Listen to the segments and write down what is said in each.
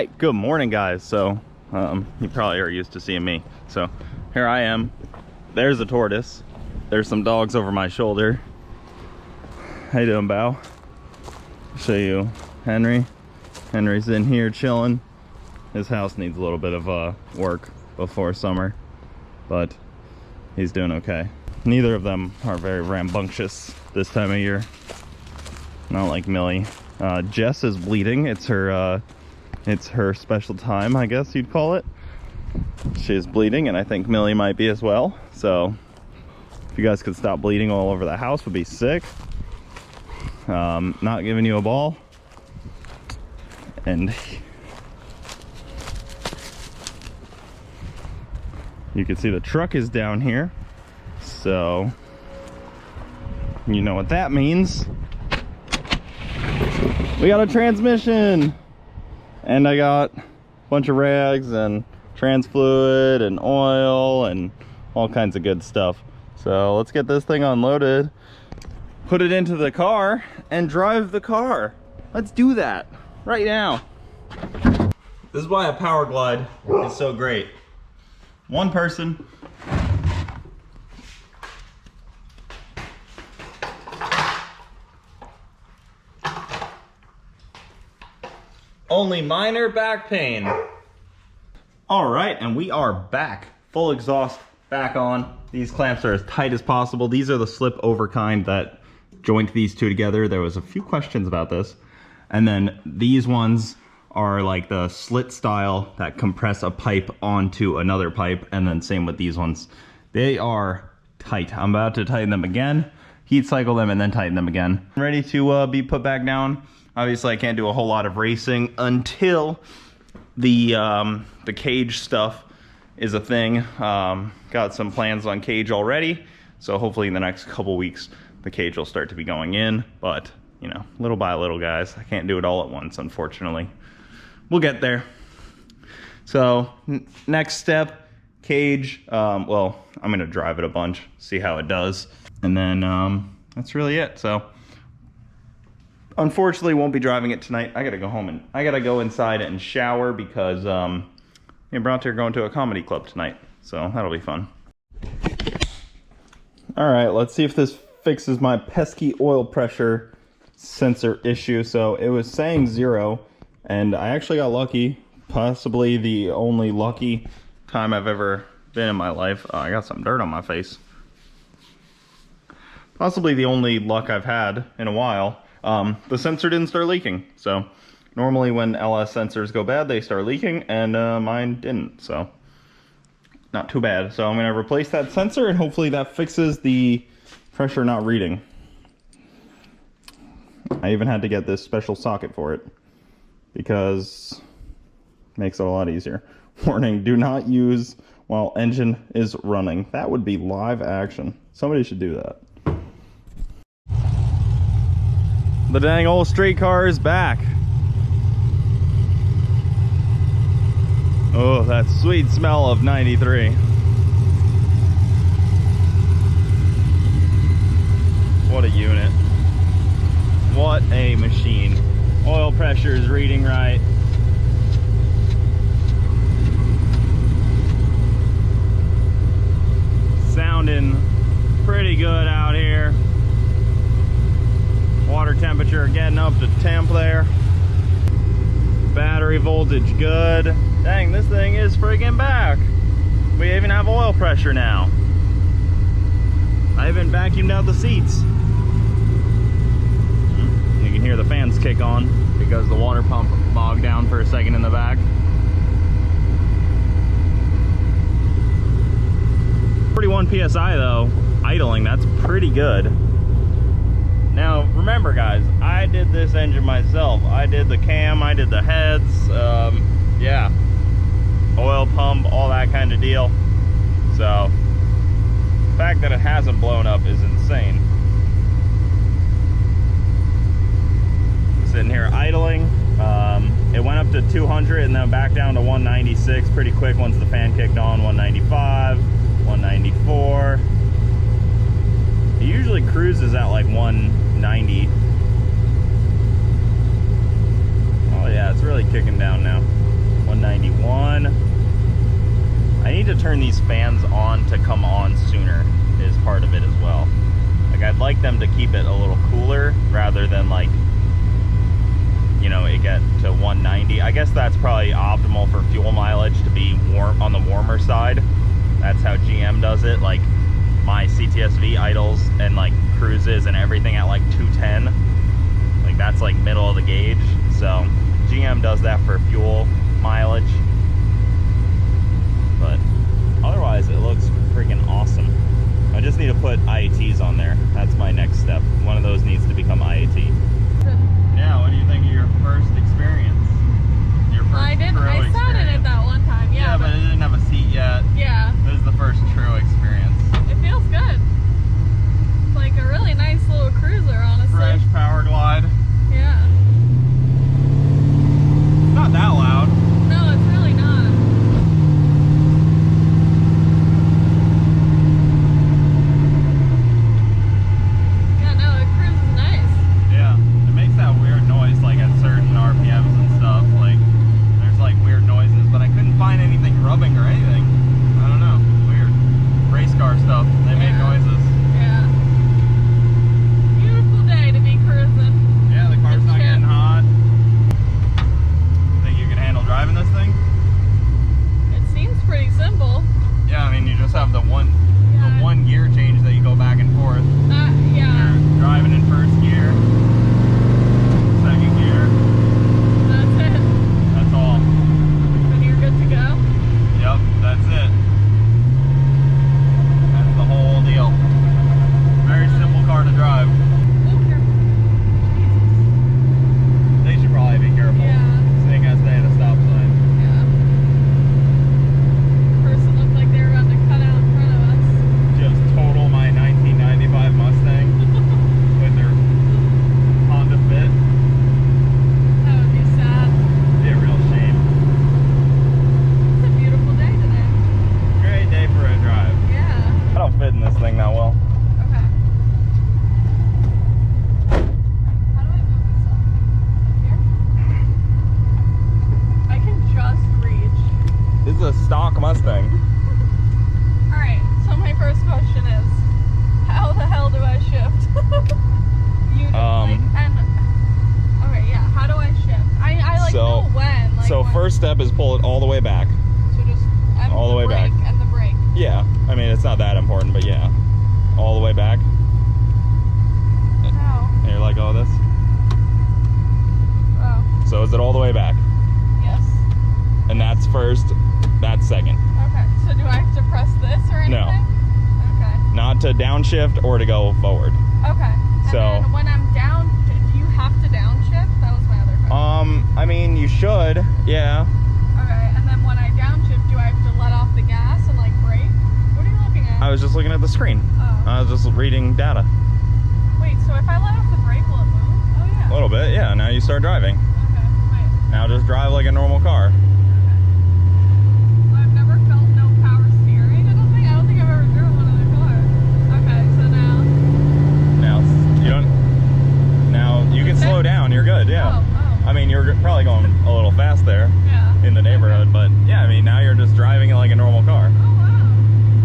right, good morning guys. So you probably are used to seeing me, so here I am. There's a tortoise, there's some dogs over my shoulder. How you doing, Bow? Show you Henry's in here chilling. His house needs a little bit of work before summer, but he's doing okay. Neither of them are very rambunctious this time of year, not like Millie. Jess is bleeding. It's her special time, I guess you'd call it. She's bleeding, and I think Millie might be as well. So if you guys could stop bleeding all over the house, would be sick. Not giving you a ball. And you can see the truck is down here, so you know what that means. We got a transmission, and I got a bunch of rags and trans fluid and oil and all kinds of good stuff. So let's get this thing unloaded, put it into the car, and drive the car. Let's do that right now. This is why a power glide is so great. One person. Only minor back pain. All right, and we are back. Full exhaust back on. These clamps are as tight as possible. These are the slip over kind that joint these two together. There was a few questions about this. And then these ones are like the slit style that compress a pipe onto another pipe, and then same with these ones. They are tight. I'm about to tighten them again, heat cycle them, and then tighten them again. I'm ready to be put back down. Obviously I can't do a whole lot of racing until the cage stuff is a thing. Got some plans on cage already, so hopefully in the next couple weeks the cage will start to be going in, but you know, little by little, guys. I can't do it all at once, unfortunately. We'll get there. So next step, cage. Well, I'm gonna drive it a bunch, see how it does, and then that's really it. So unfortunately won't be driving it tonight. I gotta go home and I gotta go inside and shower because me and Bronte are going to a comedy club tonight, so that'll be fun. All right, let's see if this fixes my pesky oil pressure sensor issue. So it was saying 0, and I actually got lucky. Possibly the only lucky time I've ever been in my life. Oh, I got some dirt on my face. Possibly the only luck I've had in a while. The sensor didn't start leaking. So normally when LS sensors go bad, they start leaking, and mine didn't. So not too bad. So I'm gonna replace that sensor, and hopefully that fixes the pressure not reading. I even had to get this special socket for it because it makes it a lot easier. Warning, do not use while engine is running. That would be live action. Somebody should do that. The dang old street car is back. Oh, that sweet smell of 93. What a unit. What a machine. Oil pressure is reading right. Sounding pretty good out here. Water temperature getting up to temp there. Battery voltage good. Dang, this thing is friggin' back. We even have oil pressure now. I even vacuumed out the seats. You can hear the fans kick on because the water pump bogged down for a second in the back. 41 PSI though, idling, that's pretty good. Now remember guys, I did this engine myself. I did the cam, I did the heads, yeah, oil pump, all that kind of deal. So the fact that it hasn't blown up is insane. Sitting here idling. It went up to 200 and then back down to 196 pretty quick once the fan kicked on. 195, 194. It usually cruises at like 190. Oh yeah, it's really kicking down now. 91. I need to turn these fans on to come on sooner is part of it as well. Like I'd like them to keep it a little cooler rather than like, you know, it get to 190. I guess that's probably optimal for fuel mileage to be warm on the warmer side. That's how GM does it. Like my CTSV idles and like cruises and everything at like 210. Like that's like middle of the gauge. So GM does that for fuel mileage. But otherwise it looks freaking awesome. I just need to put IATs on there. That's my next step. One of those needs to become IAT. Yeah, what do you think of your first experience? Your first I sat in it that one time, yeah. Yeah, but it didn't have a seat yet. Yeah. This is the first true experience. It feels good. It's like a really nice little cruiser, honestly. Fresh power glide. Yeah. Not that loud. No, it's really not. Yeah, no, it cruises nice. Yeah, it makes that weird noise like at certain RPMs and stuff. Like, there's like weird noises, but I couldn't find anything rubbing or anything. I don't know, weird. Race car stuff, they make noises. Yeah. Beautiful day to be cruising. Yeah, the car's not getting hot. Think you can handle driving this thing? It seems pretty simple. Yeah, I mean, you just have the one gear change that you go back and forth. Yeah. You're driving in first gear, second gear. That's it. That's all. Then you're good to go. Yep, that's it. That's the whole deal. Very simple car to drive. Oh, careful. Jesus. They should probably be careful. Yeah. Seeing as they had a stop sign. Yeah. Person looked like they were about to cut out in front of us. Just total my 1995 Mustang with their Honda Fit. That would be sad. It'd be a real shame. It's a beautiful day today. Great day for a drive. Yeah. I don't fit in this thing that well. Okay. How do I move this up? Here? I can just reach. This is a stock Mustang. Alright, so my first question is, how the hell do I shift? Okay, yeah, how do I shift? I like know when. Like So when. first step is pull it all the way back. So just all the way back. And the brake. Yeah, I mean, it's not that important, but yeah. All the way back. How? And you're like, oh, this. Oh, So is it all the way back? yes. And that's first, that's second. Okay, so do I have to press this or anything? No. Okay. Not to downshift or to go forward. Okay. And So- then when I'm down, do you have to downshift? That was my other question. I mean, you should, yeah. Okay, and then when I downshift, do I have to let off the gas and like brake? What are you looking at? I was just looking at the screen. Oh. I was just reading data. Wait, so if I let off the brake, will it move? Oh yeah. A little bit, yeah. Now you start driving. Okay, wait. Now just drive like a normal car. I've never felt no power steering. I don't think I've ever driven one of their cars. Okay, so now. Now you can slow down. You're good, yeah. Oh. I mean, you're probably going a little fast there Yeah. in the neighborhood, but yeah, I mean, now you're just driving it like a normal car. Oh wow.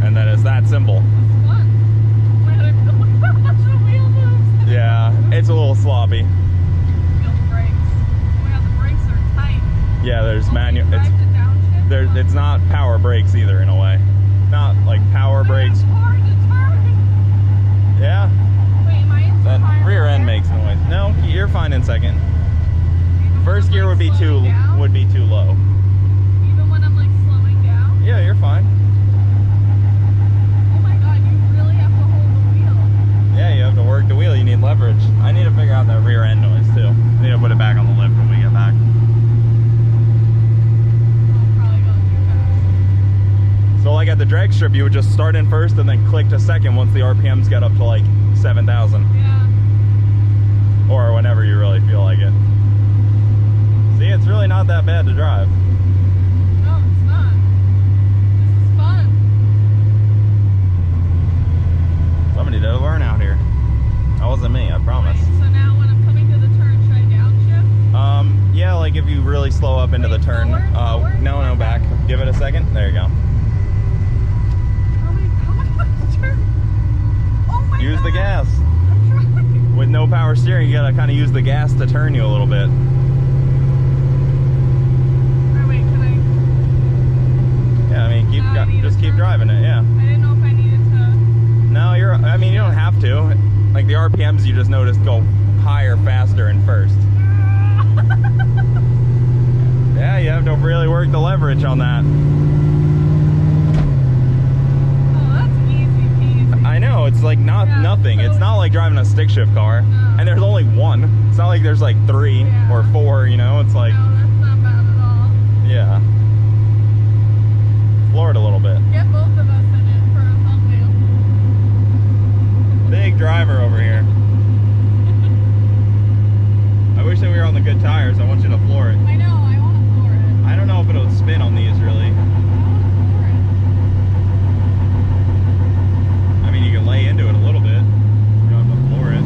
And then it's that simple. That's fun. Wait, look how much the wheel moves. Yeah, it's a little sloppy. Feel brakes. Oh my god, the brakes are tight. Yeah, there's manual. Drive to downshift? It's not power brakes either in a way. Not like power brakes. It's hard to turn. Yeah, Wait, am I in that higher rear end gear? makes noise. No, you're fine in second. Even First when gear I'm, would be like, too slowing down? low. Even when I'm like slowing down? Yeah, you're fine. Oh my god, you really have to hold the wheel. Yeah, you have to work the wheel. You need leverage. I need to figure out that rear end noise too. I need to put it back on the lift when we get back. I'm probably going too fast. So like at the drag strip, you would just start in first and then click to second once the RPMs get up to like 7,000. Yeah. Or whenever you really feel like it. See, it's really not that bad to drive. No, it's not. This is fun. Somebody did learn out here. That wasn't me, I promise. Right, so now when I'm coming to the turn, should I downshift? Yeah, like if you really really slow up into the turn. Forward? No, back. Give it a second. There you go. Oh my Use the God. gas. I'm trying. With no power steering, you gotta kind of use the gas to turn you a little bit. Oh, wait, can I? Yeah, I mean, just keep driving it. Yeah. I didn't know if I needed to. No, I mean, you don't have to. Like the RPMs you just noticed go higher, faster in first. Yeah, you have to really work the leverage on that. Oh, that's easy peasy. I know, it's like nothing. It's not like driving a stick shift car. No. And there's only one. It's not like there's like 3 or 4, you know? It's like, No, that's not bad at all. yeah. Floor it a little bit. Get both of us in it for a thumbnail. Big driver over here. I wish that we were on the good tires. I want you to floor it. I know, I want to floor it. I don't know if it'll spin on these really. I want to floor it. I mean, you can lay into it a little bit. You don't have to floor it.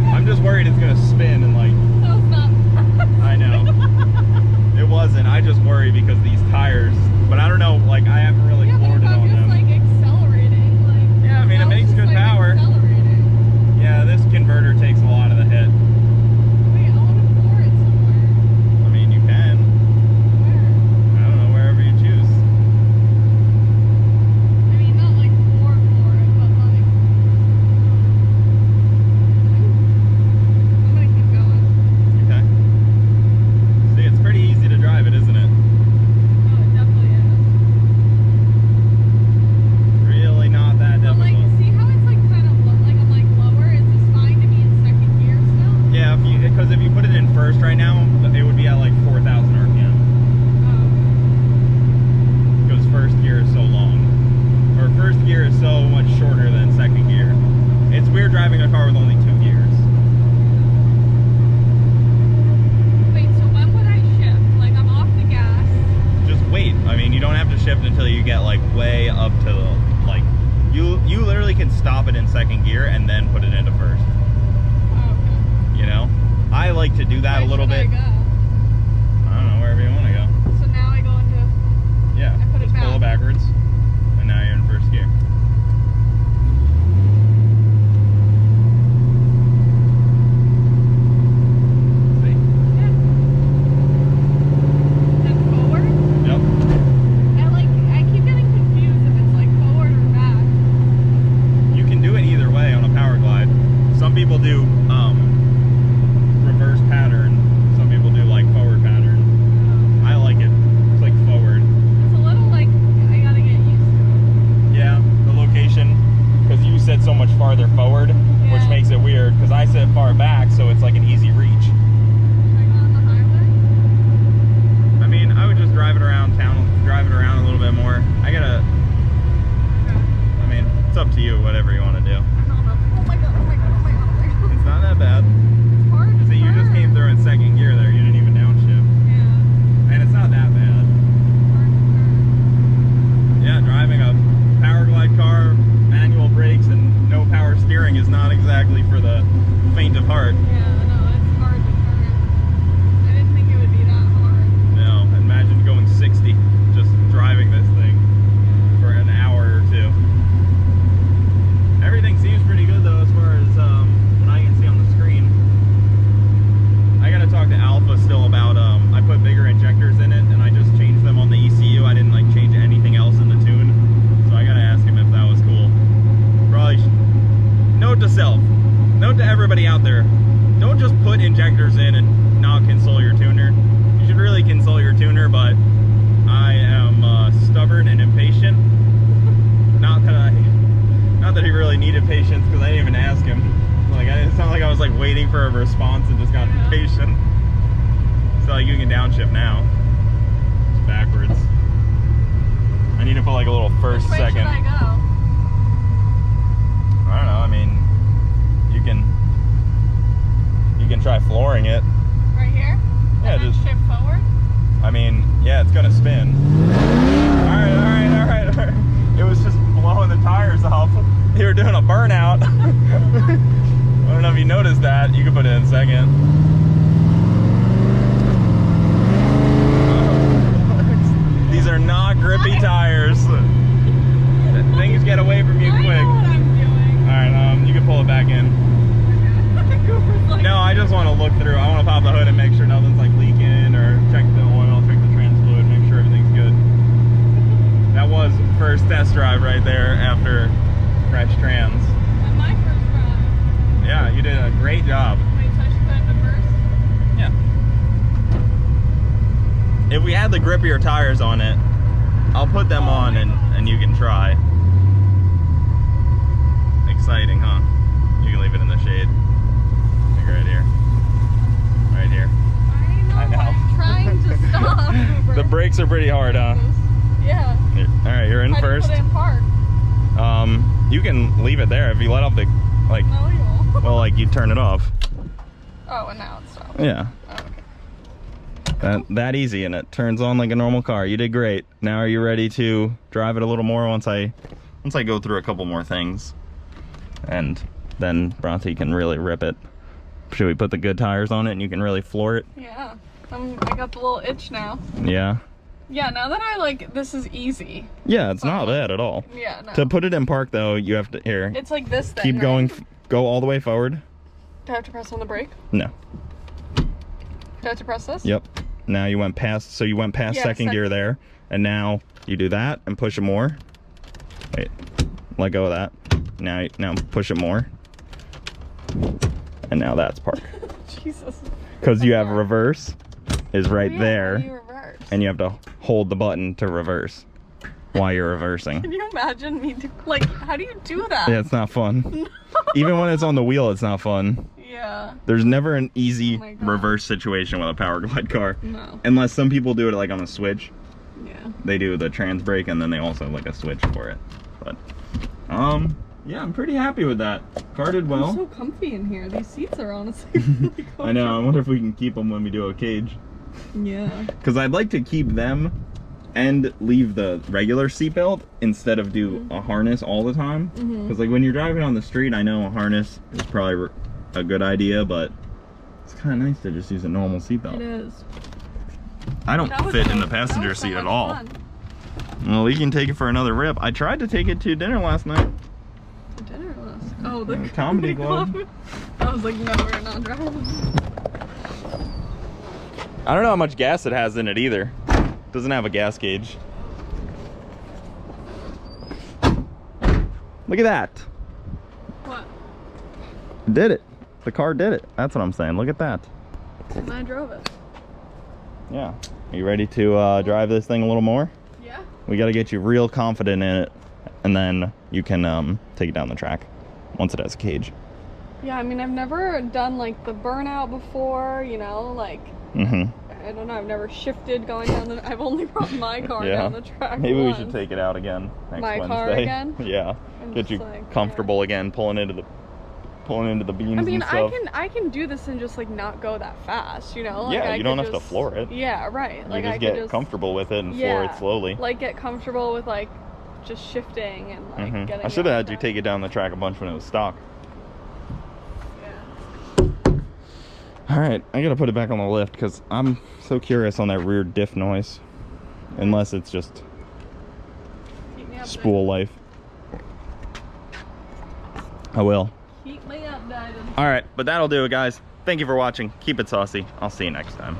Alright. I'm just worried it's going to spin and like... That was not. I know. It wasn't. I just worry because these tires... But I don't know, like I haven't really Yeah, but floored if it I'm on just them. like accelerating, like. Yeah, I mean, it that was makes just, good like, power. Accelerating. Yeah, this converter takes a lot of the hit. Wait, I want to floor it somewhere. I mean, you can. Where? I don't know, wherever you choose. I mean, not like floor it, but like. I'm gonna keep going. Okay. See, it's pretty easy to drive it, isn't it? Oh, it definitely is. Really not that But like, difficult. see how it's like kind of like I'm like lower? Is this fine to be in second gear still? Yeah, because if you put it in first right now, it would be at like 4,000 RPM. Oh. Because first gear is so long. Or first gear is so much shorter than second gear. It's weird driving a car with only 2 gears. Wait, so when would I shift? Like I'm off the gas. Just wait. I mean, you don't have to shift until you get like way up to the, like, you literally can stop it in second gear and then put it into first. Oh, okay. You know? I like to do that Where a little should bit. I go? I don't know, wherever you want to go. So now I go into. Yeah, I put it just pull it back. backwards, and now you're in first gear. See? Yeah. Then forward. Yep. I keep getting confused if it's like forward or back. You can do it either way on a power glide. Some people do reverse pattern. Some people do like forward pattern. I like it click forward. It's a little like I gotta get used to it. Yeah, the location, because you sit so much farther forward, which Yeah. makes it weird, because I sit far back, so it's like an easy reach. Should I go on the highway? I mean, I would just drive it around town, drive it around a little bit more. Okay. I mean, it's up to you, whatever you want to do. I don't know. Oh my god, oh my god, oh my god, oh my god. It's not that bad. It's hard to See, you just came through in second gear there, you didn't even downshift. Yeah. And it's not that bad. Hard to turn. Yeah, driving a power glide car, manual brakes, and no power steering is not exactly for the faint of heart. Yeah, no, it's hard to turn. I didn't think it would be that hard. No, imagine going 60 just driving this thing for an hour or 2. Everything seems pretty good though as far as what I can see on the screen. I gotta talk to Alpha still about, I put bigger injectors in it and I just changed them on the ECU. I didn't like change anything else in the tune. So I gotta ask him if that was cool. Probably, note to self, note to everybody out there, don't just put injectors in and not console your tuner. You should really console your tuner, but I am stubborn and impatient. Not that he really needed patience, because I didn't even ask him. Like, it's not like I was like waiting for a response and just got impatient. So like you can downshift now. It's backwards. I need to put like a little first, Which way second. should I go? I don't know. I mean, you can try flooring it. Right here? Yeah, And then just. shift forward? I mean, yeah, it's gonna spin. All right. It was just blowing the tires off. You were doing a burnout. I don't know if you noticed that. You can put it in second. first test drive right there after fresh trans. And my first drive. Yeah, you did a great job. Wait, so I should put it in first? Yeah. If we had the grippier tires on it, I'll put them on and you can try. Exciting, huh? You can leave it in the shade. Like right here. Right here. I know. I'm trying to stop. The brakes are pretty hard, huh? Yeah. Alright, you're in How first. Do you put it in park? You can leave it there if you let off the, like, No, you won't. well, like you turn it off. Oh, and now it's stopped. Yeah. Oh, okay. That easy, and it turns on like a normal car. You did great. Now are you ready to drive it a little more once I go through a couple more things? And then Bronte can really rip it. Should we put the good tires on it and you can really floor it? Yeah. I got the little itch now. Yeah. Yeah, now that I like, this is easy. Yeah, it's not bad at all. Yeah, no. To put it in park though, you have to, here. It's like this thing, Keep right? going, go all the way forward. Do I have to press on the brake? No. Do I have to press this? Yep. Now you went past, so you went past Yeah, second gear there. And now you do that and push it more. Wait, let go of that. Now push it more. And now that's park. Jesus. Because you have reverse is right Yeah, there. how do you reverse? And you have to hold the button to reverse while you're reversing. Can you imagine me do, like, how do you do that? Yeah, it's not fun. Even when it's on the wheel, it's not fun. Yeah. There's never an easy Oh my God. reverse situation with a power glide car. No. Unless some people do it like on a switch. Yeah. They do the trans brake and then they also have like a switch for it. But yeah, I'm pretty happy with that. Car did well. It's so comfy in here. These seats are honestly really comfy. I know. I wonder if we can keep them when we do a cage. Yeah. Because I'd like to keep them and leave the regular seatbelt instead of do a harness all the time. Because like when you're driving on the street, I know a harness is probably a good idea, but it's kind of nice to just use a normal seatbelt. It is. I don't That was fit so- in the that passenger was so seat at much all. fun. Well, we can take it for another rip. I tried to take it to dinner last night. For dinner last. Oh, the Comedy club. I was like, no, we're not driving. I don't know how much gas it has in it either. Doesn't have a gas gauge. Look at that. What? It did it. The car did it. That's what I'm saying. Look at that. And I drove it. Yeah. Are you ready to drive this thing a little more? Yeah. We got to get you real confident in it, and then you can take it down the track once it has a cage. Yeah, I mean, I've never done like the burnout before, you know, like, I don't know, I've never shifted going down the, I've only brought my car down the track. Maybe we once. should take it out again next My Wednesday. car again? Yeah. And Get just, you like, comfortable again, pulling into the beams I mean, and stuff. I can do this and just like not go that fast, you know? Like, Yeah, I you don't could have to just- floor it. Yeah, right. Like You I just could get just comfortable with it and floor it slowly. Like get comfortable with like just shifting and like getting. I should have had you out take it down the track a bunch when it was stock. Yeah. All right, I gotta put it back on the lift because I'm so curious on that rear diff noise. Unless it's just Keep me updated. spool life. I will. Keep me updated. All right, but that'll do it, guys. Thank you for watching. Keep it saucy. I'll see you next time.